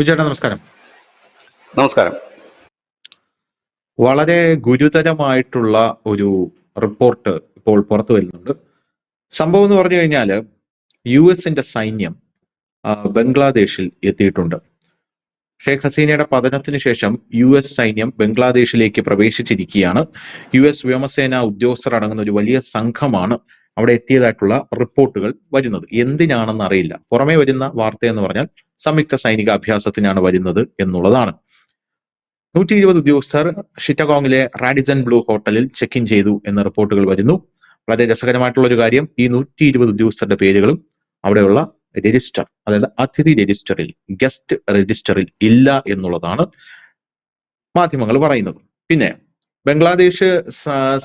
ചേട്ടാ നമസ്കാരം. നമസ്കാരം. വളരെ ഗുരുതരമായിട്ടുള്ള ഒരു റിപ്പോർട്ട് ഇപ്പോൾ പുറത്തു വരുന്നുണ്ട്. സംഭവം എന്ന് പറഞ്ഞു കഴിഞ്ഞാൽ യുഎസിന്റെ സൈന്യം ബംഗ്ലാദേശിൽ എത്തിയിട്ടുണ്ട്. ഷെയ്ഖ് ഹസീനയുടെ പതനത്തിന് ശേഷം യുഎസ് സൈന്യം ബംഗ്ലാദേശിലേക്ക് പ്രവേശിച്ചിരിക്കുകയാണ്. യുഎസ് വ്യോമസേന ഉദ്യോഗസ്ഥർ അടങ്ങുന്ന ഒരു വലിയ സംഘമാണ് അവിടെ എത്തിയതായിട്ടുള്ള റിപ്പോർട്ടുകൾ വരുന്നത്. എന്തിനാണെന്ന് അറിയില്ല. പുറമെ വരുന്ന വാർത്ത എന്ന് പറഞ്ഞാൽ സംയുക്ത സൈനിക അഭ്യാസത്തിനാണ് വരുന്നത് എന്നുള്ളതാണ്. 120 ഉദ്യോഗസ്ഥർ ഷിറ്റഗോങ്ങിലെ റാഡിസൺ ബ്ലൂ ഹോട്ടലിൽ ചെക്ക് ഇൻ ചെയ്തു എന്ന റിപ്പോർട്ടുകൾ വരുന്നു. വളരെ രസകരമായിട്ടുള്ള ഒരു കാര്യം, ഈ 120 ഉദ്യോഗസ്ഥരുടെ പേരുകളും അവിടെയുള്ള രജിസ്റ്റർ, അതായത് അതിഥി രജിസ്റ്ററിൽ, ഗസ്റ്റ് രജിസ്റ്ററിൽ ഇല്ല എന്നുള്ളതാണ് മാധ്യമങ്ങൾ പറയുന്നത്. പിന്നെ ബംഗ്ലാദേശ്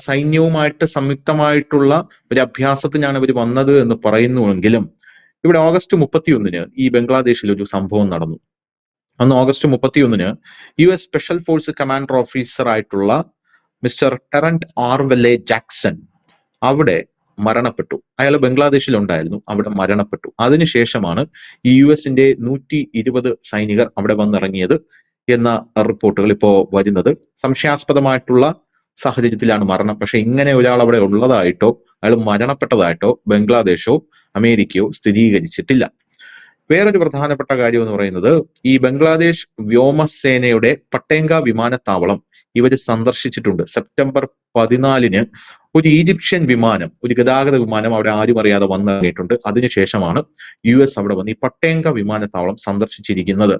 സൈന്യവുമായിട്ട് സംയുക്തമായിട്ടുള്ള ഒരു അഭ്യാസത്തിനാണ് ഇവർ വന്നത് എന്ന് പറയുന്നുവെങ്കിലും ഇവിടെ ഓഗസ്റ്റ് 31 ഈ ബംഗ്ലാദേശിൽ ഒരു സംഭവം നടന്നു. അന്ന് August 31 US special force commander officer ആയിട്ടുള്ള മിസ്റ്റർ ടെറന്റ് ആർവെല്ലെ ജാക്സൺ അവിടെ മരണപ്പെട്ടു. അയാൾ ബംഗ്ലാദേശിൽ ഉണ്ടായിരുന്നു, അവിടെ മരണപ്പെട്ടു. അതിനുശേഷമാണ് ഈ യുഎസിന്റെ 120 സൈനികർ അവിടെ വന്നിറങ്ങിയത് എന്ന റിപ്പോർട്ടുകൾ ഇപ്പോ വരുന്നത്. സംശയാസ്പദമായിട്ടുള്ള സാഹചര്യത്തിലാണ് മരണം. പക്ഷെ ഇങ്ങനെ ഒരാൾ അവിടെ ഉള്ളതായിട്ടോ അയാൾ മരണപ്പെട്ടതായിട്ടോ ബംഗ്ലാദേശോ അമേരിക്കയോ സ്ഥിരീകരിച്ചിട്ടില്ല. വേറൊരു പ്രധാനപ്പെട്ട കാര്യം എന്ന് പറയുന്നത്, ഈ ബംഗ്ലാദേശ് വ്യോമസേനയുടെ പട്ടേങ്ക വിമാനത്താവളം ഇവര് സന്ദർശിച്ചിട്ടുണ്ട്. സെപ്റ്റംബർ 14 ഒരു ഈജിപ്ഷ്യൻ വിമാനം, ഒരു ഗതാഗത വിമാനം അവിടെ ആരും അറിയാതെ വന്നിറങ്ങിയിട്ടുണ്ട്. അതിനുശേഷമാണ് യുഎസ് അവിടെ വന്ന് ഈ പട്ടേങ്ക വിമാനത്താവളം സന്ദർശിച്ചിരിക്കുന്നത്.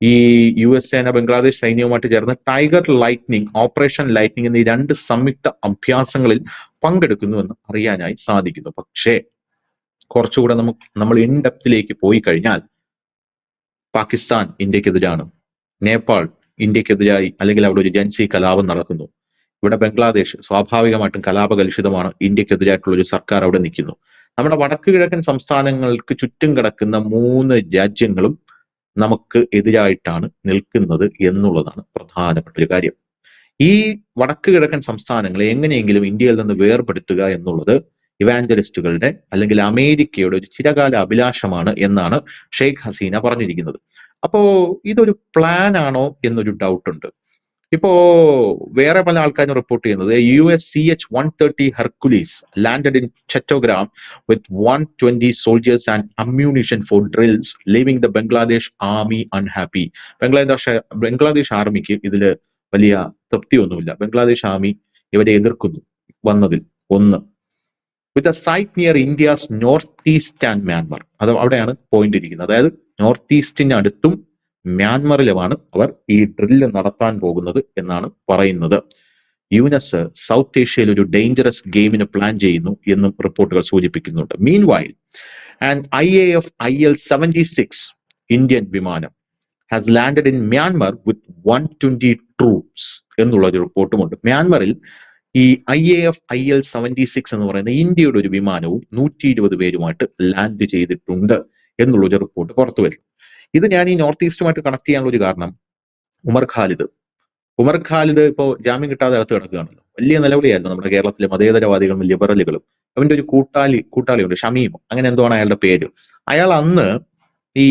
ഈ യുഎസ് സേന ബംഗ്ലാദേശ് സൈന്യവുമായിട്ട് ചേർന്ന് ടൈഗർ ലൈറ്റ്നിങ്, ഓപ്പറേഷൻ ലൈറ്റ്നിങ് എന്നീ 2 സംയുക്ത അഭ്യാസങ്ങളിൽ പങ്കെടുക്കുന്നുവെന്ന് അറിയാനായി സാധിക്കുന്നു. പക്ഷേ കുറച്ചുകൂടെ നമ്മൾ ഇൻ ഡെപ്തിലേക്ക് പോയി കഴിഞ്ഞാൽ പാകിസ്ഥാൻ ഇന്ത്യക്കെതിരാണ്, നേപ്പാൾ ഇന്ത്യക്കെതിരായി, അല്ലെങ്കിൽ അവിടെ ഒരു ജൻസി കലാപം നടക്കുന്നു. ഇവിടെ ബംഗ്ലാദേശ് സ്വാഭാവികമായിട്ടും കലാപകലുഷിതമാണ്, ഇന്ത്യക്കെതിരായിട്ടുള്ള ഒരു സർക്കാർ അവിടെ നിൽക്കുന്നു. നമ്മുടെ വടക്ക് കിഴക്കൻ സംസ്ഥാനങ്ങൾക്ക് ചുറ്റും കിടക്കുന്ന 3 രാജ്യങ്ങളും നമുക്ക് എതിരായിട്ടാണ് നിൽക്കുന്നത് എന്നുള്ളതാണ് പ്രധാനപ്പെട്ട ഒരു കാര്യം. ഈ വടക്ക് കിഴക്കൻ സംസ്ഥാനങ്ങളെ എങ്ങനെയെങ്കിലും ഇന്ത്യയിൽ നിന്ന് വേർപെടുത്തുക എന്നുള്ളത് ഇവാഞ്ചലിസ്റ്റുകളുടെ അല്ലെങ്കിൽ അമേരിക്കയുടെ ഒരു ചിരകാല അഭിലാഷമാണ് എന്നാണ് ഷെയ്ഖ് ഹസീന പറഞ്ഞിരിക്കുന്നത്. അപ്പോ ഇതൊരു പ്ലാൻ ആണോ എന്നൊരു ഡൗട്ട് ഉണ്ട്. ഇപ്പോ വേറെ പല ആൾക്കാരും റിപ്പോർട്ട് ചെയ്യുന്നത് US CH-130 Hercules landed in Chattogram with 120 soldiers and ammunition for drills, leaving the Bangladesh army unhappy. Bangladesh ആർമിക്ക് ഇതിൽ വലിയ തൃപ്തിയൊന്നുമില്ല. ബംഗ്ലാദേശ് ആർമി ഇവരെ എതിർക്കുന്നു വന്നതിൽ. ഒന്ന്, with a site near India's north east and Myanmar. അത് അവിടെയാണ് പോയിന്റ് ഇരിക്കുന്നത്. അതായത് നോർത്ത് ഈസ്റ്റിന് അടുത്തും മ്യാൻമറിലുമാണ് അവർ ഈ ഡ്രില്ല് നടത്താൻ പോകുന്നത് എന്നാണ് പറയുന്നത്. യുനെസ് സൗത്ത് ഏഷ്യയിൽ ഒരു ഡേഞ്ചറസ് ഗെയിമിന് പ്ലാൻ ചെയ്യുന്നു എന്നും റിപ്പോർട്ടുകൾ സൂചിപ്പിക്കുന്നുണ്ട്. Meanwhile and IAF IL-76 Indian വിമാനം has landed in Myanmar with 120 troops എന്നുള്ള ഒരു റിപ്പോർട്ടുമുണ്ട്. മ്യാൻമറിൽ ഈ IAF IL-76 എന്ന് പറയുന്ന ഇന്ത്യയുടെ ഒരു വിമാനവും 120 പേരുമായിട്ട് ലാൻഡ് ചെയ്തിട്ടുണ്ട് എന്നുള്ളൊരു റിപ്പോർട്ട് പുറത്തു വരും. ഇത് ഞാൻ ഈ നോർത്ത് ഈസ്റ്റുമായിട്ട് കണക്ട് ചെയ്യാനുള്ള ഒരു കാരണം, ഉമർ ഖാലിദ് ഇപ്പോൾ ജാമ്യം കിട്ടാതെ അകത്ത് കിടക്കുകയാണല്ലോ. വലിയ നിലവിളിയായിരുന്നു നമ്മുടെ കേരളത്തിലെ മതേതരവാദികളും ലിബറലുകളും. അവന്റെ ഒരു കൂട്ടാളിയുണ്ട്, ഷമീം, അങ്ങനെ എന്തോ ആണ് അയാളുടെ പേര്. അയാൾ അന്ന് ഈ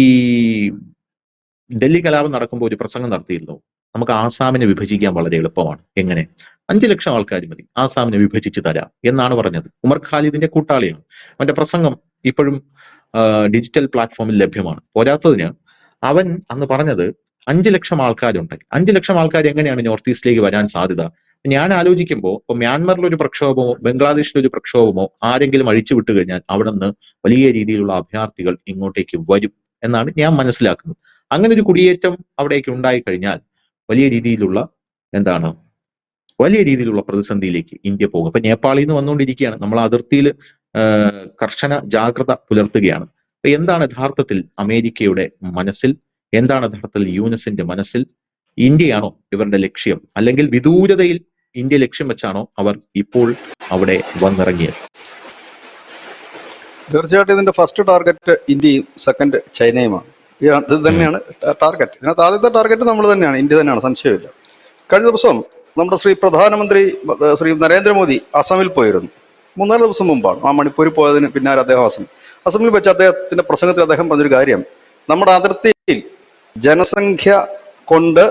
ഡൽഹി കലാപം നടക്കുമ്പോൾ ഒരു പ്രസംഗം നടത്തിയിരുന്നു. നമുക്ക് ആസാമിനെ വിഭജിക്കാൻ വളരെ എളുപ്പമാണ്. എങ്ങനെ? 5 ലക്ഷം ആൾക്കാർ മതി, ആസാമിനെ വിഭജിച്ച് തരാം എന്നാണ് പറഞ്ഞത്. ഉമർ ഖാലിദിന്റെ കൂട്ടാളിയാണ്. അവന്റെ പ്രസംഗം ഇപ്പോഴും ഡിജിറ്റൽ പ്ലാറ്റ്ഫോമിൽ ലഭ്യമാണ്. പോരാത്തതിന് അവൻ അന്ന് പറഞ്ഞത് 5 ലക്ഷം ആൾക്കാരുണ്ടെങ്കിൽ 5 ലക്ഷം ആൾക്കാർ എങ്ങനെയാണ് നോർത്ത് ഈസ്റ്റിലേക്ക് വരാൻ സാധ്യത? ഞാൻ ആലോചിക്കുമ്പോൾ ഇപ്പൊ മ്യാൻമറിലൊരു പ്രക്ഷോഭമോ ബംഗ്ലാദേശിലൊരു പ്രക്ഷോഭമോ ആരെങ്കിലും അഴിച്ചു വിട്ടു കഴിഞ്ഞാൽ അവിടെ നിന്ന് വലിയ രീതിയിലുള്ള അഭയാർത്ഥികൾ ഇങ്ങോട്ടേക്ക് വരും എന്നാണ് ഞാൻ മനസ്സിലാക്കുന്നത്. അങ്ങനെ ഒരു കുടിയേറ്റം അവിടേക്ക് ഉണ്ടായി കഴിഞ്ഞാൽ വലിയ രീതിയിലുള്ള പ്രതിസന്ധിയിലേക്ക് ഇന്ത്യ പോകും. അപ്പൊ നേപ്പാളിൽ നിന്ന് വന്നുകൊണ്ടിരിക്കുകയാണ്. നമ്മൾ അതിർത്തിയിൽ കർശന ജാഗ്രത പുലർത്തുകയാണ്. അപ്പൊ എന്താണ് യഥാർത്ഥത്തിൽ അമേരിക്കയുടെ മനസ്സിൽ, എന്താണ് യഥാർത്ഥത്തിൽ യുനെസിന്റെ മനസ്സിൽ? ഇന്ത്യയാണോ ഇവരുടെ ലക്ഷ്യം, അല്ലെങ്കിൽ വിദൂരതയിൽ ഇന്ത്യ ലക്ഷ്യം വെച്ചാണോ അവർ ഇപ്പോൾ അവിടെ വന്നിറങ്ങിയത്? തീർച്ചയായിട്ടും ഇതിന്റെ ഫസ്റ്റ് ടാർഗറ്റ് ഇന്ത്യയും സെക്കൻഡ് ചൈനയുമാണ്. ഇത് തന്നെയാണ് ടാർഗറ്റ്. ഇതിനകത്ത് ആദ്യത്തെ ടാർഗറ്റ് നമ്മൾ തന്നെയാണ്, ഇന്ത്യ തന്നെയാണ്, സംശയമില്ല. കഴിഞ്ഞ ദിവസം നമ്മുടെ പ്രധാനമന്ത്രി ശ്രീ നരേന്ദ്രമോദി അസമിൽ പോയിരുന്നു. 3-4 ദിവസം മുമ്പാണ്. ആ മണിപ്പൂരിൽ പോയതിന് പിന്നാലെ അദ്ദേഹം അസമിൽ വെച്ച് അദ്ദേഹത്തിന്റെ പ്രസംഗത്തിൽ അദ്ദേഹം പറഞ്ഞൊരു കാര്യം, നമ്മുടെ അതിർത്തിയിൽ ജനസംഖ്യ കൊണ്ട്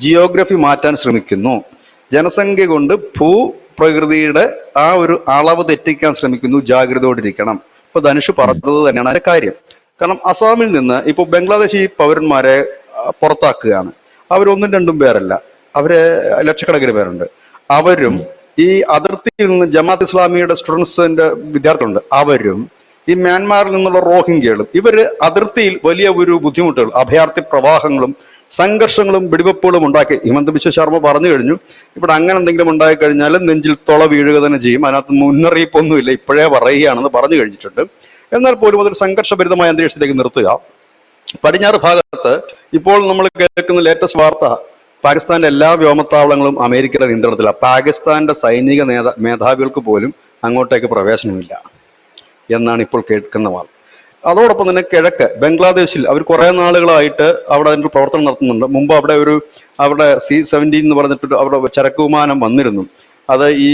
ജിയോഗ്രഫി മാറ്റാൻ ശ്രമിക്കുന്നു. ജനസംഖ്യ കൊണ്ട് ഭൂപ്രകൃതിയുടെ ആ ഒരു അളവ് തെറ്റിക്കാൻ ശ്രമിക്കുന്നു. ജാഗ്രതയോടിരിക്കണം. ഇപ്പൊ ധനുഷ് പറഞ്ഞത് തന്നെയാണ് അതിന്റെ കാര്യം. കാരണം അസാമിൽ നിന്ന് ഇപ്പൊ ബംഗ്ലാദേശി പൗരന്മാരെ പുറത്താക്കുകയാണ്. അവരൊന്നും രണ്ടും പേരല്ല, അവര് ലക്ഷക്കണക്കിന് പേരുണ്ട്. അവരും ഈ അതിർത്തിയിൽ നിന്ന് ജമാഅത്ത് ഇസ്ലാമിയുടെ സ്റ്റുഡൻസിന്റെ വിദ്യാർത്ഥികളുണ്ട്. അവരും ഈ മ്യാൻമാറിൽ നിന്നുള്ള റോഹിംഗ്യകളും ഇവര് അതിർത്തിയിൽ വലിയ ഒരു ബുദ്ധിമുട്ടുകൾ, അഭയാർത്ഥി പ്രവാഹങ്ങളും സംഘർഷങ്ങളും വെടിവെപ്പുകളും ഉണ്ടാക്കി. ഹിമന്ത ബിശ്വ ശർമ്മ പറഞ്ഞു കഴിഞ്ഞു, ഇവിടെ അങ്ങനെ എന്തെങ്കിലും ഉണ്ടായി കഴിഞ്ഞാൽ നെഞ്ചിൽ തുള വീഴുക തന്നെ ചെയ്യും, അതിനകത്ത് മുന്നറിയിപ്പൊന്നുമില്ല, ഇപ്പോഴേ പറയുകയാണെന്ന് പറഞ്ഞു കഴിഞ്ഞിട്ടുണ്ട്. എന്നാൽ പോലും അതൊരു സംഘർഷഭരിതമായ അന്തരീക്ഷത്തിലേക്ക് നിർത്തുക. പടിഞ്ഞാറ് ഭാഗത്ത് ഇപ്പോൾ നമ്മൾ കേൾക്കുന്ന ലേറ്റസ്റ്റ് വാർത്ത, പാകിസ്ഥാന്റെ എല്ലാ വ്യോമത്താവളങ്ങളും അമേരിക്കയുടെ നിയന്ത്രണത്തിലാണ്. പാകിസ്ഥാന്റെ സൈനിക മേധാവികൾക്ക് പോലും അങ്ങോട്ടേക്ക് പ്രവേശനമില്ല എന്നാണ് ഇപ്പോൾ കേൾക്കുന്ന വാർത്ത. അതോടൊപ്പം തന്നെ കിഴക്ക് ബംഗ്ലാദേശിൽ അവർ കുറെ നാളുകളായിട്ട് അവിടെ അതിൻ്റെ പ്രവർത്തനം നടത്തുന്നുണ്ട്. മുമ്പ് അവിടെ അവിടെ C-17 എന്ന് പറഞ്ഞിട്ട് അവിടെ ചരക്ക് വിമാനം വന്നിരുന്നു. അത് ഈ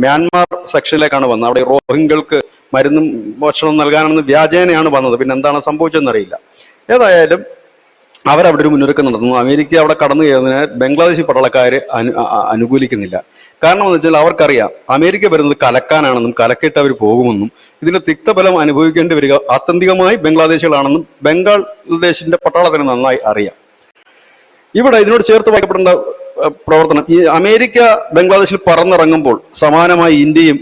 മ്യാൻമാർ സെക്ഷനിലേക്കാണ് വന്നത്. അവിടെ റോഹിംഗ്യകൾക്ക് മരുന്നും ഭക്ഷണവും നൽകാനെന്ന് വ്യാജേനയാണ് വന്നത്. പിന്നെ എന്താണ് സംഭവിച്ചതെന്നറിയില്ല. ഏതായാലും അവരവിടെ ഒരു മുന്നൊരുക്കം നടത്തുന്നു. അമേരിക്ക അവിടെ കടന്നു കയറുന്നതിന് ബംഗ്ലാദേശി പട്ടാളക്കാർ അനുകൂലിക്കുന്നില്ല. കാരണം എന്ന് വെച്ചാൽ അവർക്കറിയാം അമേരിക്ക വരുന്നത് കലക്കാനാണെന്നും കലക്കിട്ട് അവർ പോകുമെന്നും ഇതിന്റെ തിക്തഫലം അനുഭവിക്കേണ്ടി വരിക ആത്യന്തികമായി ബംഗ്ലാദേശികളാണെന്നും ബംഗ്ലാദേശിന്റെ പട്ടാളത്തിന് നന്നായി അറിയാം. ഇവിടെ ഇതിനോട് ചേർത്ത് വായിക്കപ്പെടേണ്ട പ്രവർത്തനം, ഈ അമേരിക്ക ബംഗ്ലാദേശിൽ പറന്നിറങ്ങുമ്പോൾ സമാനമായി ഇന്ത്യയും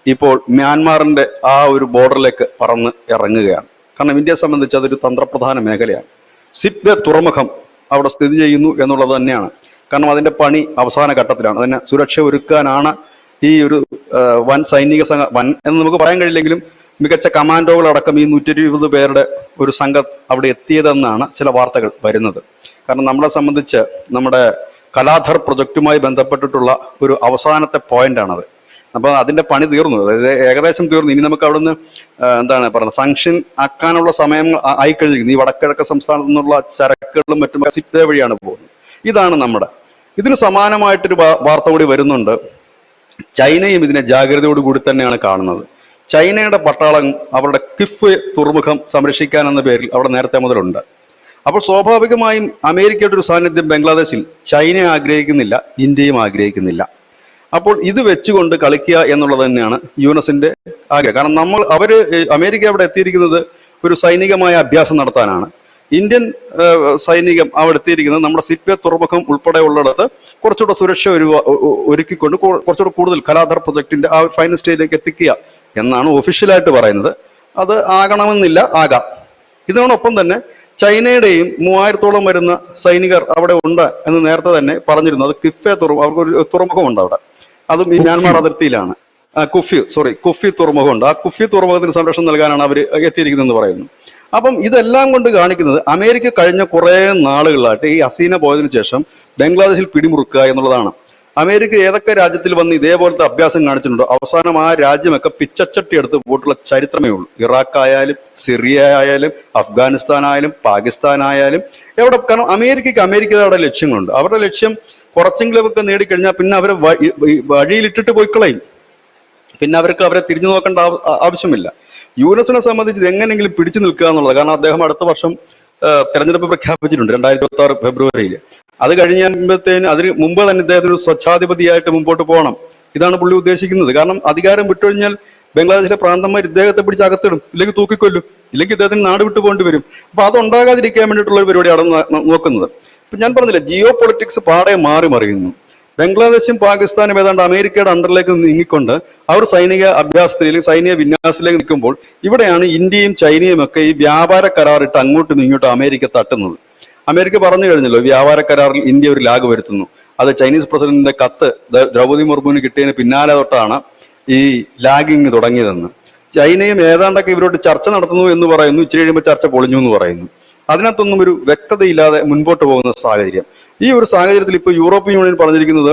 ഇപ്പോൾ മ്യാൻമാറിന്റെ ആ ഒരു ബോർഡറിലേക്ക് പറന്ന് ഇറങ്ങുകയാണ്. കാരണം ഇന്ത്യയെ സംബന്ധിച്ച് അതൊരു തന്ത്രപ്രധാന മേഖലയാണ്. സിപ്വേ തുറമുഖം അവിടെ സ്ഥിതി ചെയ്യുന്നു എന്നുള്ളത് തന്നെയാണ്. കാരണം അതിന്റെ പണി അവസാന ഘട്ടത്തിലാണ്. അതിനെ സുരക്ഷ ഒരുക്കാനാണ് ഈ ഒരു വൻ സൈനിക വൻ എന്ന് നമുക്ക് പറയാൻ കഴിയില്ലെങ്കിലും മികച്ച കമാൻഡോകളടക്കം ഈ 120 പേരുടെ ഒരു സംഘം അവിടെ എത്തിയതെന്നാണ് ചില വാർത്തകൾ വരുന്നത്. കാരണം നമ്മളെ സംബന്ധിച്ച് നമ്മുടെ കലാധർ പ്രൊജക്റ്റുമായി ബന്ധപ്പെട്ടിട്ടുള്ള ഒരു അവസാനത്തെ പോയിന്റാണത്. അപ്പൊ അതിന്റെ പണി തീർന്നു, അതായത് ഏകദേശം തീർന്നു. ഇനി നമുക്ക് അവിടുന്ന് എന്താണ് പറയുന്നത്, ഫംഗ്ഷൻ ആക്കാനുള്ള സമയം ആയിക്കഴിഞ്ഞിരിക്കുന്നു. ഈ വടക്കിഴക്ക് സംസ്ഥാനത്തു നിന്നുള്ള ചരക്കുകളും മറ്റും സിപ്വേ വഴിയാണ് പോകുന്നത്. ഇതാണ് നമ്മുടെ. ഇതിന് സമാനമായിട്ടൊരു വാർത്ത കൂടി വരുന്നുണ്ട്. ചൈനയും ഇതിനെ ജാഗ്രതയോടുകൂടി തന്നെയാണ് കാണുന്നത്. ചൈനയുടെ പട്ടാളം അവരുടെ കിഫ് തുറമുഖം സംരക്ഷിക്കാൻ എന്ന പേരിൽ അവിടെ നേരത്തെ മുതലുണ്ട്. അപ്പോൾ സ്വാഭാവികമായും അമേരിക്കയുടെ ഒരു സാന്നിധ്യം ബംഗ്ലാദേശിൽ ചൈന ആഗ്രഹിക്കുന്നില്ല, ഇന്ത്യയും ആഗ്രഹിക്കുന്നില്ല. അപ്പോൾ ഇത് വെച്ചുകൊണ്ട് കളിക്കുക എന്നുള്ളത് തന്നെയാണ് യുഎൻഎസിന്റെ ആഗ്രഹം. കാരണം അമേരിക്ക അവിടെ എത്തിയിരിക്കുന്നത് ഒരു സൈനികമായ അഭ്യാസം നടത്താനാണ്. ഇന്ത്യൻ സൈനികം അവിടെ എത്തിയിരിക്കുന്നത് നമ്മുടെ സിപ്വേ തുറമുഖം ഉൾപ്പെടെ ഉള്ളിടത്ത് കുറച്ചുകൂടെ സുരക്ഷ ഒരുക്കിക്കൊണ്ട് കുറച്ചുകൂടെ കൂടുതൽ കലാധർ പ്രൊജക്ടിന്റെ ആ ഫൈനൽ സ്റ്റേജിലേക്ക് എത്തിക്കുക എന്നാണ് ഒഫീഷ്യലായിട്ട് പറയുന്നത്. അത് ആകണമെന്നില്ല, ആകാം. ഇതിനോടൊപ്പം തന്നെ ചൈനയുടെയും 3000-ഓളം വരുന്ന സൈനികർ അവിടെ ഉണ്ട് എന്ന് നേരത്തെ തന്നെ പറഞ്ഞിരുന്നു. അത് അവർക്കൊരു തുറമുഖമുണ്ട് അവിടെ, അതും ഈ മ്യാൻമാർ അതിർത്തിയിലാണ്. കുഫി തുറമുഖമുണ്ട്. ആ കുഫി തുറമുഖത്തിന് സംരക്ഷണം നൽകാനാണ് അവർ എത്തിയിരിക്കുന്നതെന്ന് പറയുന്നു. അപ്പം ഇതെല്ലാം കൊണ്ട് കാണിക്കുന്നത് അമേരിക്ക കഴിഞ്ഞ കുറേ നാളുകളായിട്ട് ഈ ഹസീന പോയതിനു ശേഷം ബംഗ്ലാദേശിൽ പിടിമുറുക്കുക എന്നുള്ളതാണ്. അമേരിക്ക ഏതൊക്കെ രാജ്യത്തിൽ വന്ന് ഇതേപോലത്തെ അഭ്യാസം കാണിച്ചിട്ടുണ്ടോ അവസാനം ആ രാജ്യമൊക്കെ പിച്ചച്ചട്ടി എടുത്ത് പോയിട്ടുള്ള ചരിത്രമേ ഉള്ളൂ. ഇറാഖ് ആയാലും സിറിയ ആയാലും അഫ്ഗാനിസ്ഥാൻ ആയാലും പാകിസ്ഥാൻ ആയാലും എവിടെ. കാരണം അമേരിക്കയുടെ ലക്ഷ്യങ്ങളുണ്ട്. അവരുടെ ലക്ഷ്യം കുറച്ചെങ്കിലുമൊക്കെ നേടിക്കഴിഞ്ഞാൽ പിന്നെ അവരെ വഴിയിലിട്ടിട്ട് പോയി കളയും. പിന്നെ അവരെ തിരിഞ്ഞു നോക്കേണ്ട ആവശ്യമില്ല. യുഎൻഎസിനെ സംബന്ധിച്ച് ഇത് എങ്ങനെയെങ്കിലും പിടിച്ചു നിൽക്കുക എന്നുള്ളത്. കാരണം അദ്ദേഹം അടുത്ത വർഷം തെരഞ്ഞെടുപ്പ് പ്രഖ്യാപിച്ചിട്ടുണ്ട് 2026 ഫെബ്രുവരിയിൽ. അത് കഴിഞ്ഞപ്പോഴത്തേന് അതിന് മുമ്പ് തന്നെ ഇദ്ദേഹത്തിന് സ്വച്ഛാധിപതിയായിട്ട് മുമ്പോട്ട് പോകണം. ഇതാണ് പുള്ളി ഉദ്ദേശിക്കുന്നത്. കാരണം അധികാരം വിട്ടുകഴിഞ്ഞാൽ ബംഗ്ലാദേശിലെ പ്രാന്തന്മാർ ഇദ്ദേഹത്തെ പിടിച്ച് അകത്തിടും, ഇല്ലെങ്കിൽ തൂക്കിക്കൊല്ലും, ഇല്ലെങ്കിൽ ഇദ്ദേഹത്തിന് നാട് വിട്ടു പോകേണ്ടി വരും. അപ്പൊ അത് ഉണ്ടാകാതിരിക്കാൻ വേണ്ടിയിട്ടുള്ള ഒരു പരിപാടിയാണ് നോക്കുന്നത്. ഇപ്പൊ ഞാൻ പറഞ്ഞില്ല, ജിയോ പൊളിറ്റിക്സ് പാടെ മറിയുന്നു. ബംഗ്ലാദേശും പാകിസ്ഥാനും ഏതാണ്ട് അമേരിക്കയുടെ അണ്ടറിലേക്ക് നീങ്ങിക്കൊണ്ട് അവർ സൈനിക അഭ്യാസത്തിൽ അല്ലെങ്കിൽ സൈനിക വിന്യാസത്തിലേക്ക് നിൽക്കുമ്പോൾ ഇവിടെയാണ് ഇന്ത്യയും ചൈനയും ഒക്കെ ഈ വ്യാപാര കരാറിട്ട് അങ്ങോട്ടും ഇങ്ങോട്ടും അമേരിക്ക തട്ടുന്നത്. അമേരിക്ക പറഞ്ഞു കഴിഞ്ഞല്ലോ, വ്യാപാര കരാറിൽ ഇന്ത്യ ഒരു ലാഗ് വരുത്തുന്നു. അത് ചൈനീസ് പ്രസിഡന്റിന്റെ കത്ത് ദ്രൗപദി മുർമുവിന് കിട്ടിയതിന് പിന്നാലെ തൊട്ടാണ് ഈ ലാഗിങ് തുടങ്ങിയതെന്ന്. ചൈനയും ഏതാണ്ടൊക്കെ ഇവരോട് ചർച്ച നടത്തുന്നു എന്ന് പറയുന്നു. ഇച്ചിരി കഴിയുമ്പോൾ ചർച്ച പൊളിഞ്ഞു എന്ന് പറയുന്നു. അതിനകത്തൊന്നും ഒരു വ്യക്തതയില്ലാതെ മുൻപോട്ട് പോകുന്ന സാഹചര്യം. ഈ ഒരു സാഹചര്യത്തിൽ ഇപ്പോൾ യൂറോപ്യൻ യൂണിയൻ പറഞ്ഞിരിക്കുന്നത്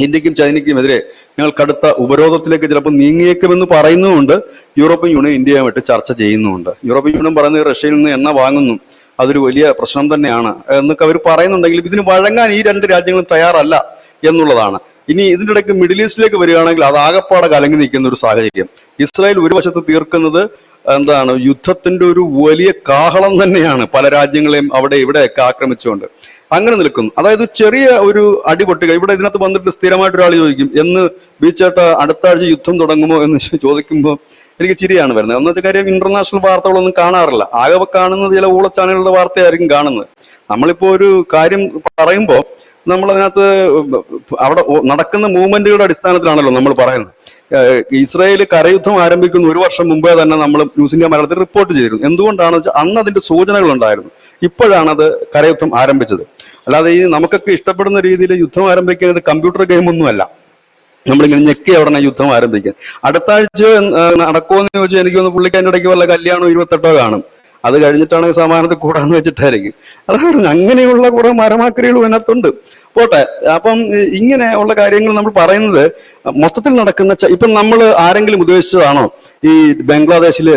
ഇന്ത്യക്കും ചൈനയ്ക്കുമെതിരെ ഞങ്ങൾ കടുത്ത ഉപരോധത്തിലേക്ക് ചിലപ്പോൾ നീങ്ങിയേക്കുമെന്ന് പറയുന്നുമുണ്ട്. യൂറോപ്യൻ യൂണിയൻ ഇന്ത്യയുമായിട്ട് ചർച്ച ചെയ്യുന്നുമുണ്ട്. യൂറോപ്യൻ യൂണിയൻ പറയുന്നത് റഷ്യയിൽ നിന്ന് എണ്ണ വാങ്ങുന്നു, അതൊരു വലിയ പ്രശ്നം തന്നെയാണ് എന്നൊക്കെ അവർ പറയുന്നുണ്ടെങ്കിലും ഇതിന് വഴങ്ങാൻ ഈ രണ്ട് രാജ്യങ്ങളും തയ്യാറല്ല എന്നുള്ളതാണ്. ഇനി ഇതിൻ്റെ ഇടയ്ക്ക് മിഡിൽ ഈസ്റ്റിലേക്ക് വരികയാണെങ്കിൽ അത് ആകപ്പാടെ കലങ്ങി നിൽക്കുന്ന ഒരു സാഹചര്യം. ഇസ്രായേൽ ഒരു വശത്ത് തീർക്കുന്നത് എന്താണ് യുദ്ധത്തിന്റെ ഒരു വലിയ കാഹളം തന്നെയാണ്, പല രാജ്യങ്ങളെയും അവിടെ ഇവിടെയൊക്കെ ആക്രമിച്ചുകൊണ്ട് അങ്ങനെ നിൽക്കുന്നു. അതായത് ചെറിയ ഒരു അടിപൊട്ടുക. ഇവിടെ ഇതിനകത്ത് വന്നിട്ട് സ്ഥിരമായിട്ട് ഒരാൾ ചോദിക്കും, എന്ന് ബീച്ചേട്ട അടുത്ത ആഴ്ച യുദ്ധം തുടങ്ങുമോ എന്ന് ചോദിക്കുമ്പോൾ എനിക്ക് ചിരിയാണ് വരുന്നത്. ഒന്നത്തെ കാര്യം, ഇന്റർനാഷണൽ വാർത്തകളൊന്നും കാണാറില്ല. ആകെ കാണുന്നത് ചില ഊള ചാനലുകളുടെ വാർത്തയായിരിക്കും കാണുന്നത്. നമ്മളിപ്പോ ഒരു കാര്യം പറയുമ്പോൾ നമ്മളതിനകത്ത് അവിടെ നടക്കുന്ന മൂവ്മെന്റുകളുടെ അടിസ്ഥാനത്തിലാണല്ലോ നമ്മൾ പറയുന്നത്. ഇസ്രായേൽ കരയുദ്ധം ആരംഭിക്കുന്ന 1 വർഷം മുമ്പേ തന്നെ നമ്മൾ ന്യൂസ് ഇന്ത്യ മലയാളത്തിൽ റിപ്പോർട്ട് ചെയ്തിരുന്നു. എന്തുകൊണ്ടാണെന്ന് വെച്ചാൽ അന്ന് അതിന്റെ സൂചനകൾ ഉണ്ടായിരുന്നു. ഇപ്പോഴാണ് അത് കരയുദ്ധം ആരംഭിച്ചത്. അല്ലാതെ ഈ നമുക്കൊക്കെ ഇഷ്ടപ്പെടുന്ന രീതിയിൽ യുദ്ധം ആരംഭിക്കുന്നത് കമ്പ്യൂട്ടർ ഗെയിമൊന്നുമല്ല. നമ്മളിങ്ങനെ ഞെക്കി അവിടെ യുദ്ധം ആരംഭിക്കുക. അടുത്ത ആഴ്ച നടക്കുമെന്ന് ചോദിച്ചാൽ എനിക്കൊന്ന് പുള്ളിക്കാരൻ്റെ ഇടയ്ക്ക് വല്ല കല്യാണം 28 കാണും. അത് കഴിഞ്ഞിട്ടാണ് സമാധാനത്തിൽ കൂടാന്ന് വെച്ചിട്ടായിരിക്കും. അതാണ് അങ്ങനെയുള്ള കുറെ മരമാക്കരികളും അതിനകത്തുണ്ട്. പോട്ടെ. അപ്പം ഇങ്ങനെ ഉള്ള കാര്യങ്ങൾ നമ്മൾ പറയുന്നത് മൊത്തത്തിൽ നടക്കുന്ന ഇപ്പം നമ്മൾ ആരെങ്കിലും ഉദ്ദേശിച്ചതാണോ ഈ ബംഗ്ലാദേശിൽ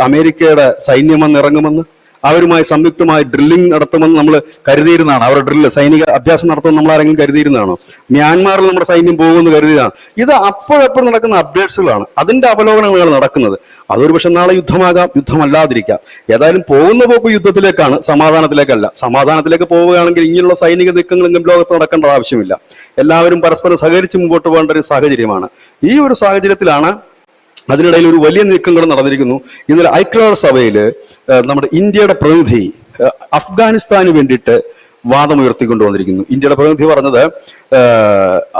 അമേരിക്കയുടെ സൈന്യം വന്നിറങ്ങുമെന്ന്? അവരുമായി സംയുക്തമായി ഡ്രില്ലിംഗ് നടത്തുമെന്ന് നമ്മൾ കരുതിയിരുന്നതാണ്. അവരുടെ ഡ്രില്ല് സൈനിക അഭ്യാസം നടത്തുമെന്ന് നമ്മൾ ആരെങ്കിലും കരുതിയിരുന്നതാണോ? മ്യാൻമാറിൽ നമ്മുടെ സൈന്യം പോകുമെന്ന് കരുതിയതാണ്. ഇത് അപ്പോഴെപ്പോഴും നടക്കുന്ന അപ്ഡേറ്റ്സുകളാണ്, അതിന്റെ അവലോകനങ്ങളാണ് നടക്കുന്നത്. അതൊരു പക്ഷെ നാളെ യുദ്ധമാകാം, യുദ്ധമല്ലാതിരിക്കാം. ഏതായാലും പോകുന്ന പോക്ക് യുദ്ധത്തിലേക്കാണ്, സമാധാനത്തിലേക്കല്ല. സമാധാനത്തിലേക്ക് പോവുകയാണെങ്കിൽ ഇങ്ങനെയുള്ള സൈനിക നീക്കങ്ങളെങ്കിലും ലോകത്ത് നടക്കേണ്ട ആവശ്യമില്ല. എല്ലാവരും പരസ്പരം സഹകരിച്ച് മുമ്പോട്ട് പോകേണ്ട ഒരു സാഹചര്യമാണ്. ഈ ഒരു സാഹചര്യത്തിലാണ് അതിനിടയിൽ ഒരു വലിയ നീക്കങ്ങൾ നടന്നിരിക്കുന്നു. ഇന്നലെ ഐക്യരാഷ്ട്രസഭയില് നമ്മുടെ ഇന്ത്യയുടെ പ്രതിനിധി അഫ്ഗാനിസ്ഥാന് വേണ്ടിയിട്ട് വാദമുയർത്തിക്കൊണ്ടുവന്നിരിക്കുന്നു. ഇന്ത്യയുടെ പ്രതിനിധി പറഞ്ഞത്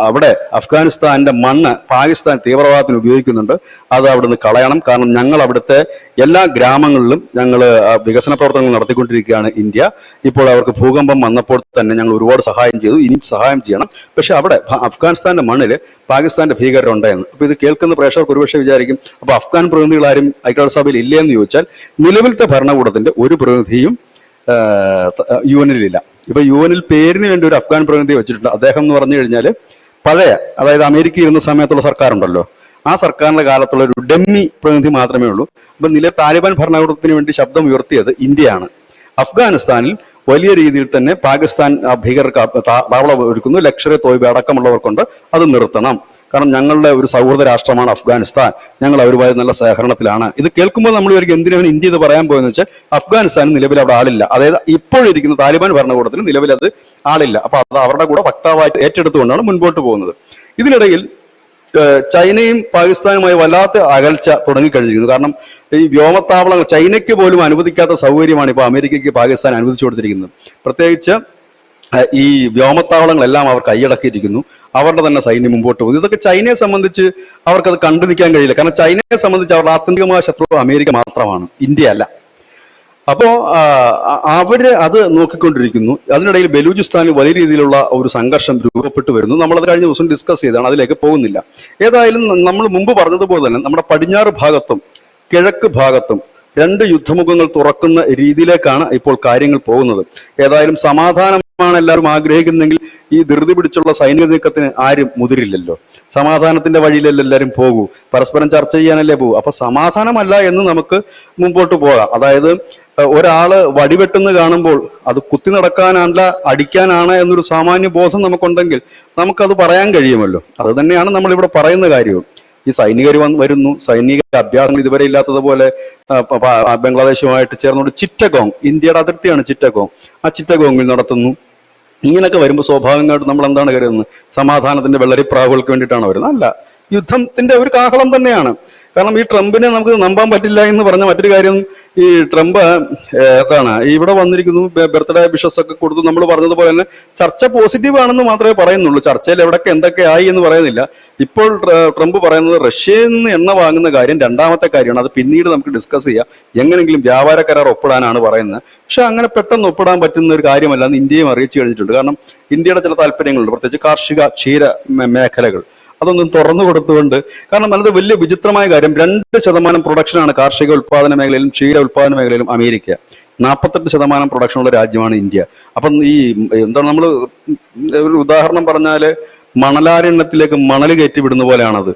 അവിടെ അഫ്ഗാനിസ്ഥാന്റെ മണ്ണ് പാകിസ്ഥാൻ തീവ്രവാദത്തിന് ഉപയോഗിക്കുന്നുണ്ട്, അത് അവിടുന്ന് കളയണം. കാരണം ഞങ്ങൾ അവിടുത്തെ എല്ലാ ഗ്രാമങ്ങളിലും ഞങ്ങൾ വികസന പ്രവർത്തനങ്ങൾ നടത്തിക്കൊണ്ടിരിക്കുകയാണ് ഇന്ത്യ. ഇപ്പോൾ അവർക്ക് ഭൂകമ്പം വന്നപ്പോൾ തന്നെ ഞങ്ങൾ ഒരുപാട് സഹായം ചെയ്തു, ഇനിയും സഹായം ചെയ്യണം. പക്ഷെ അവിടെ അഫ്ഗാനിസ്ഥാന്റെ മണ്ണിൽ പാകിസ്ഥാന്റെ ഭീകരരുണ്ടെന്ന്. അപ്പൊ ഇത് കേൾക്കുന്ന പ്രേക്ഷകർക്ക് ഒരുപക്ഷെ വിചാരിക്കും, അപ്പൊ അഫ്ഗാൻ പ്രതിനിധികളാരും ഐക്യരാഷ്ട്രസഭയിൽ ഇല്ലേ എന്ന് ചോദിച്ചാൽ നിലവിലത്തെ ഭരണകൂടത്തിന്റെ ഒരു പ്രതിനിധിയും UN-ലില്ല. ഇപ്പൊ UN-ൽ പേരിന് വേണ്ടി ഒരു അഫ്ഗാൻ പ്രതിനിധി വെച്ചിട്ടുണ്ട്. അദ്ദേഹം എന്ന് പറഞ്ഞു കഴിഞ്ഞാൽ പഴയ, അതായത് അമേരിക്ക ഇരുന്ന സമയത്തുള്ള സർക്കാരുണ്ടല്ലോ, ആ സർക്കാരിന്റെ കാലത്തുള്ള ഒരു ഡെമ്മി പ്രതിനിധി മാത്രമേ ഉള്ളൂ. അപ്പൊ താലിബാൻ ഭരണകൂടത്തിന് വേണ്ടി ശബ്ദം ഉയർത്തിയത് ഇന്ത്യയാണ്. അഫ്ഗാനിസ്ഥാനിൽ വലിയ രീതിയിൽ തന്നെ പാകിസ്ഥാൻ ഭീകരർക്ക് താവളം ഒരുക്കുന്നു. ലഷ്കർ എ തോയ്ബ അടക്കമുള്ളവർക്കുണ്ട്. അത് നിർത്തണം. കാരണം ഞങ്ങളുടെ ഒരു സൗഹൃദ രാഷ്ട്രമാണ് അഫ്ഗാനിസ്ഥാൻ, ഞങ്ങൾ അവരുമായി നല്ല സഹകരണത്തിലാണ്. ഇത് കേൾക്കുമ്പോൾ നമ്മൾ ഒരിക്കലും എന്തിനാണ് ഇന്ത്യ ഇത് പറയാൻ പോയെന്ന് വെച്ചാൽ അഫ്ഗാനിസ്ഥാനിൽ നിലവിൽ അവിടെ ആളില്ല. അതായത് ഇപ്പോഴിരിക്കുന്ന താലിബാൻ ഭരണകൂടത്തിൽ നിലവിൽ അത് ആളില്ല. അപ്പൊ അത് അവരുടെ കൂടെ വക്താവായിട്ട് ഏറ്റെടുത്തുകൊണ്ടാണ് മുൻപോട്ട് പോകുന്നത്. ഇതിനിടയിൽ ചൈനയും പാകിസ്ഥാനുമായി വല്ലാത്ത അകൽച്ച തുടങ്ങിക്കഴിഞ്ഞിരിക്കുന്നു. കാരണം ഈ വ്യോമത്താവളങ്ങൾ ചൈനയ്ക്ക് പോലും അനുവദിക്കാത്ത സൗകര്യമാണ് ഇപ്പോൾ അമേരിക്കയ്ക്ക് പാകിസ്ഥാൻ അനുവദിച്ചു കൊടുത്തിരിക്കുന്നത്. പ്രത്യേകിച്ച് ഈ വ്യോമത്താവളങ്ങളെല്ലാം അവർ കൈയടക്കിയിരിക്കുന്നു. അവരുടെ തന്നെ സൈന്യം മുമ്പോട്ട് പോകുന്നു. ഇതൊക്കെ ചൈനയെ സംബന്ധിച്ച് അവർക്കത് കണ്ടു നിൽക്കാൻ കഴിയില്ല. കാരണം ചൈനയെ സംബന്ധിച്ച് അവരുടെ ആത്യന്തികമായ ശത്രു അമേരിക്ക മാത്രമാണ്, ഇന്ത്യ അല്ല. അപ്പോ അവര് അത് നോക്കിക്കൊണ്ടിരിക്കുന്നു. അതിനിടയിൽ ബലൂചിസ്ഥാനിൽ വലിയ രീതിയിലുള്ള ഒരു സംഘർഷം രൂപപ്പെട്ടു വരുന്നു. നമ്മളത് കഴിഞ്ഞ ദിവസം ഡിസ്കസ് ചെയ്താണ്, അതിലേക്ക് പോകുന്നില്ല. ഏതായാലും നമ്മൾ മുമ്പ് പറഞ്ഞതുപോലെ തന്നെ നമ്മുടെ പടിഞ്ഞാറ് ഭാഗത്തും കിഴക്ക് ഭാഗത്തും 2 യുദ്ധമുഖങ്ങൾ തുറക്കുന്ന രീതിയിലേക്കാണ് ഇപ്പോൾ കാര്യങ്ങൾ പോകുന്നത്. ഏതായാലും സമാധാനമാണ് എല്ലാവരും ആഗ്രഹിക്കുന്നെങ്കിൽ ഈ ധൃതി പിടിച്ചുള്ള സൈനിക നീക്കത്തിന് ആരും മുതിരില്ലല്ലോ. സമാധാനത്തിന്റെ വഴിയിലല്ലേ എല്ലാവരും പോകൂ, പരസ്പരം ചർച്ച ചെയ്യാനല്ലേ പോകൂ. അപ്പൊ സമാധാനമല്ല എന്ന് നമുക്ക് മുമ്പോട്ട് പോകാം. അതായത് ഒരാള് വടിവെട്ടുന്ന കാണുമ്പോൾ അത് കുത്തി നടക്കാനല്ല അടിക്കാനാണ് എന്നൊരു സാമാന്യ ബോധം നമുക്കുണ്ടെങ്കിൽ നമുക്കത് പറയാൻ കഴിയുമല്ലോ. അത് തന്നെയാണ് നമ്മളിവിടെ പറയുന്ന കാര്യവും. ഈ സൈനികർ വരുന്നു, സൈനിക അഭ്യാസങ്ങൾ ഇതുവരെ ഇല്ലാത്തതുപോലെ ബംഗ്ലാദേശുമായിട്ട് ചേർന്നുകൊണ്ട് ചിറ്റഗോങ്, ഇന്ത്യയുടെ അതിർത്തിയാണ് ചിറ്റഗോങ്, ആ ചിറ്റഗോങ്ങിൽ നടത്തുന്നു. ഇങ്ങനെയൊക്കെ വരുമ്പോൾ സ്വാഭാവികമായിട്ട് നമ്മൾ എന്താണ് കരുതുന്നത്? സമാധാനത്തിന്റെ വെള്ളരിപ്രാവുകൾക്ക് വേണ്ടിയിട്ടാണ് വരുന്നത്? അല്ല, യുദ്ധത്തിന്റെ ഒരു കാഹളം തന്നെയാണ്. കാരണം ഈ ട്രംപിനെ നമുക്ക് നമ്പാൻ പറ്റില്ല എന്ന് പറഞ്ഞ മറ്റൊരു കാര്യം, ഈ ട്രംപ് എന്താണ് ഇവിടെ വന്നിരിക്കുന്നു, ബർത്ത്ഡേ വിഷസ് ഒക്കെ കൊടുത്തു. നമ്മൾ പറഞ്ഞതുപോലെ തന്നെ ചർച്ച പോസിറ്റീവ് ആണെന്ന് മാത്രമേ പറയുന്നുള്ളൂ. ചർച്ചയിൽ എവിടെയൊക്കെ എന്തൊക്കെ ആയി എന്ന് പറയുന്നില്ല. ഇപ്പോൾ ട്രംപ് പറയുന്നത് റഷ്യയിൽ നിന്ന് എണ്ണ വാങ്ങുന്ന കാര്യം രണ്ടാമത്തെ കാര്യമാണ്, അത് പിന്നീട് നമുക്ക് ഡിസ്കസ് ചെയ്യാം, എങ്ങനെങ്കിലും വ്യാപാര കരാർ ഒപ്പിടാനാണ് പറയുന്നത്. പക്ഷെ അങ്ങനെ പെട്ടെന്ന് ഒപ്പിടാൻ പറ്റുന്ന ഒരു കാര്യമല്ല എന്ന് ഇന്ത്യയും അറിയിച്ചു കഴിഞ്ഞിട്ടുണ്ട്. കാരണം ഇന്ത്യയുടെ ചില താല്പര്യങ്ങളുണ്ട്, പ്രത്യേകിച്ച് കാർഷിക ക്ഷീര മേഖലകൾ, അതൊന്നും തുറന്നു കൊടുത്തുകൊണ്ട്. കാരണം അത് വലിയ വിചിത്രമായ കാര്യം, 2% പ്രൊഡക്ഷനാണ് കാർഷിക ഉൽപാദന മേഖലയിലും ക്ഷീര ഉൽപാദന മേഖലയിലും അമേരിക്ക. 48% പ്രൊഡക്ഷനുള്ള രാജ്യമാണ് ഇന്ത്യ. അപ്പം ഈ എന്താണ്, നമ്മൾ ഒരു ഉദാഹരണം പറഞ്ഞാല് മണലാരണ്യത്തിലേക്ക് മണൽ കയറ്റിവിടുന്ന പോലെയാണത്.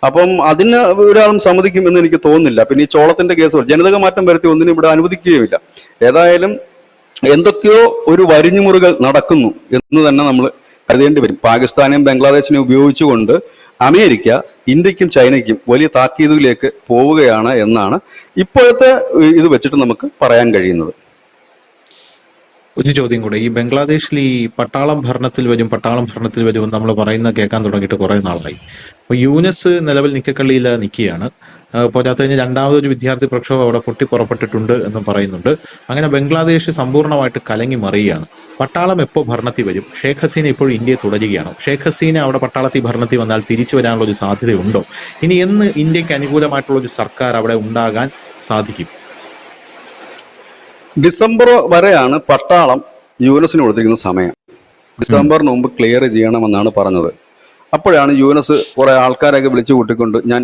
അപ്പം അതിന് ഒരാളും സമ്മതിക്കുമെന്ന് എനിക്ക് തോന്നുന്നില്ല. പിന്നെ ഈ ചോളത്തിന്റെ കേസ് ജനിതക മാറ്റം വരുത്തി ഒന്നിനും ഇവിടെ അനുവദിക്കുകയുമില്ല. ഏതായാലും എന്തൊക്കെയോ ഒരു വരിഞ്ഞുമുറുകൾ നടക്കുന്നു എന്ന് തന്നെ നമ്മൾ കരുതേണ്ടി വരും. പാകിസ്ഥാനെയും ബംഗ്ലാദേശിനെയും ഉപയോഗിച്ചുകൊണ്ട് അമേരിക്ക ഇന്ത്യക്കും ചൈനയ്ക്കും വലിയ താക്കീതിലേക്ക് പോവുകയാണ് എന്നാണ് ഇപ്പോഴത്തെ ഇത് വെച്ചിട്ട് നമുക്ക് പറയാൻ കഴിയുന്നത്. ഒരു ചോദ്യം കൂടെ, ഈ ബംഗ്ലാദേശിൽ ഈ പട്ടാളം ഭരണത്തിൽ വരും നമ്മൾ പറയുന്ന കേൾക്കാൻ തുടങ്ങിയിട്ട് കുറെ നാളായി. അപ്പോൾ യൂനസ് നിലവിൽ നിക്കക്കള്ളിയിൽ നിൽക്കുകയാണ്. പോരാത്ത കഴിഞ്ഞ് രണ്ടാമതൊരു വിദ്യാർത്ഥി പ്രക്ഷോഭം അവിടെ പൊട്ടിപ്പുറപ്പെട്ടിട്ടുണ്ട് എന്ന് പറയുന്നുണ്ട്. അങ്ങനെ ബംഗ്ലാദേശ് സമ്പൂർണ്ണമായിട്ട് കലങ്ങി മറിയുകയാണ്. പട്ടാളം എപ്പോൾ ഭരണത്തിൽ വരും? ഷേഖ് ഹസീന ഇപ്പോൾ ഇന്ത്യയെ തുടരുകയാണ്. ഷേഖ് ഹസീന അവിടെ പട്ടാളത്തിൽ ഭരണത്തിൽ വന്നാൽ തിരിച്ചു വരാനുള്ള ഒരു സാധ്യതയുണ്ടോ? ഇനി എന്ന് ഇന്ത്യക്ക് അനുകൂലമായിട്ടുള്ള ഒരു സർക്കാർ അവിടെ ഉണ്ടാകാൻ സാധിക്കും? ഡിസംബർ വരെയാണ് പട്ടാളം യുഎനസിന് കൊടുത്തിരിക്കുന്ന സമയം. ഡിസംബറിന് മുമ്പ് ക്ലിയർ ചെയ്യണമെന്നാണ് പറഞ്ഞത്. അപ്പോഴാണ് യുഎനസ് കുറെ ആൾക്കാരെയൊക്കെ വിളിച്ചു കൂട്ടിക്കൊണ്ട് ഞാൻ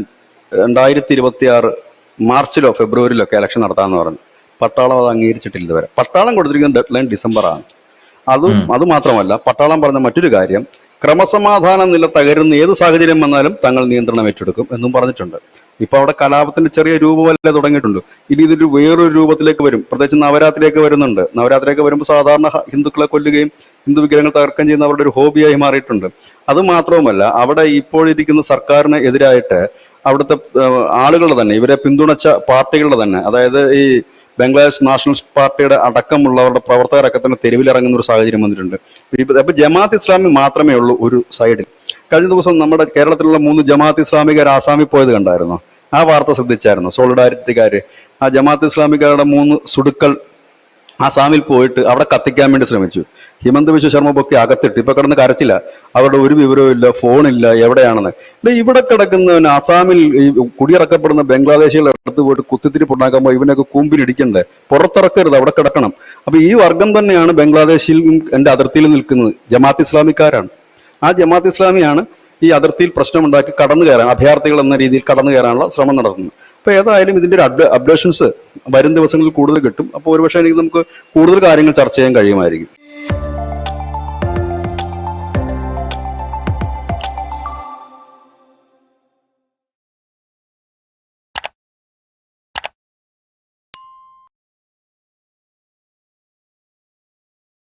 2026 മാർച്ചിലോ ഫെബ്രുവരിയിലോ ഒക്കെ ഇലക്ഷൻ നടത്താമെന്ന് പറഞ്ഞു. പട്ടാളം അത് അംഗീകരിച്ചിട്ടില്ല ഇതുവരെ. പട്ടാളം കൊടുത്തിരിക്കുന്ന ഡെഡ് ലൈൻ ഡിസംബറാണ്. അത് മാത്രമല്ല, പട്ടാളം പറഞ്ഞ മറ്റൊരു കാര്യം, ക്രമസമാധാന നില തകരുന്ന ഏത് സാഹചര്യം വന്നാലും തങ്ങൾ നിയന്ത്രണം ഏറ്റെടുക്കും എന്നും പറഞ്ഞിട്ടുണ്ട്. ഇപ്പൊ അവിടെ കലാപത്തിന്റെ ചെറിയ രൂപമല്ലേ തുടങ്ങിയിട്ടുണ്ട്. ഇനി ഇതൊരു വേറൊരു രൂപത്തിലേക്ക് വരും. പ്രത്യേകിച്ച് നവരാത്രിയൊക്കെ വരുന്നുണ്ട്. നവരാത്രിയൊക്കെ വരുമ്പോൾ സാധാരണ ഹിന്ദുക്കളെ കൊല്ലുകയും ഹിന്ദു വിഗ്രഹങ്ങൾ തകർക്കുകയും ചെയ്യുന്ന അവരുടെ ഒരു ഹോബിയായി മാറിയിട്ടുണ്ട്. അത് മാത്രവുമല്ല, അവിടെ ഇപ്പോഴിരിക്കുന്ന സർക്കാരിന് എതിരായിട്ട് അവിടുത്തെ ആളുകൾ തന്നെ, ഇവരെ പിന്തുണച്ച പാർട്ടികളുടെ തന്നെ, അതായത് ഈ ബംഗ്ലാദേശ് നാഷണലിസ്റ്റ് പാർട്ടിയുടെ അടക്കമുള്ളവരുടെ പ്രവർത്തകരൊക്കെ തന്നെ തെരുവിലിറങ്ങുന്ന ഒരു സാഹചര്യം വന്നിട്ടുണ്ട്. അപ്പൊ ജമാഅത്ത് ഇസ്ലാമി മാത്രമേ ഉള്ളൂ ഒരു സൈഡിൽ. കഴിഞ്ഞ ദിവസം നമ്മുടെ കേരളത്തിലുള്ള 3 ജമാഅത്ത് ഇസ്ലാമിക്കാർ ആസാമിൽ പോയത് കണ്ടായിരുന്നോ? ആ വാർത്ത ശ്രദ്ധിച്ചായിരുന്നു? സോളിഡാരിറ്റിക്കാര് ആ ജമാഅത്ത് ഇസ്ലാമിക്കാരുടെ 3 സുടുക്കൾ ആസാമിൽ പോയിട്ട് അവിടെ കത്തിക്കാൻ വേണ്ടി ശ്രമിച്ചു. ഹിമന്ത് ബിശ്വ ശർമ്മ പൊക്കി അകത്തിട്ട് ഇപ്പൊ കിടന്ന് കരച്ചില്ല. അവരുടെ ഒരു വിവരവും ഇല്ല, ഫോണില്ല, എവിടെയാണെന്ന്. ഇവിടെ കിടക്കുന്ന ആസാമിൽ ഈ കുടിയിറക്കപ്പെടുന്ന ബംഗ്ലാദേശികളെ അടുത്ത് പോയിട്ട് കുത്തിത്തിരിപ്പുണ്ടാക്കുമ്പോൾ ഇവനൊക്കെ കൂമ്പിനിടിക്കണ്ടേ? പുറത്തിറക്കരുത്, അവിടെ കിടക്കണം. അപ്പൊ ഈ വർഗം തന്നെയാണ് ബംഗ്ലാദേശിൽ എന്റെ അതിർത്തിയിൽ നിൽക്കുന്നത്. ജമാഅത്ത് ഇസ്ലാമിക്കാരാണ്. ആ ജമാഅത്ത് ഇസ്ലാമിയാണ് ഈ അതിർത്തിയിൽ പ്രശ്നമുണ്ടാക്കി കടന്നു കയറാൻ, അഭയാർത്ഥികൾ എന്ന രീതിയിൽ കടന്നു കയറാനുള്ള ശ്രമം നടത്തുന്നത്. അപ്പൊ ഏതായാലും ഇതിന്റെ ഒരു അപ്ഡേഷൻസ് വരും ദിവസങ്ങളിൽ കൂടുതൽ കിട്ടും. അപ്പോൾ ഒരുപക്ഷെ എനിക്ക് നമുക്ക് കൂടുതൽ കാര്യങ്ങൾ ചർച്ച ചെയ്യാൻ കഴിയുമായിരിക്കും.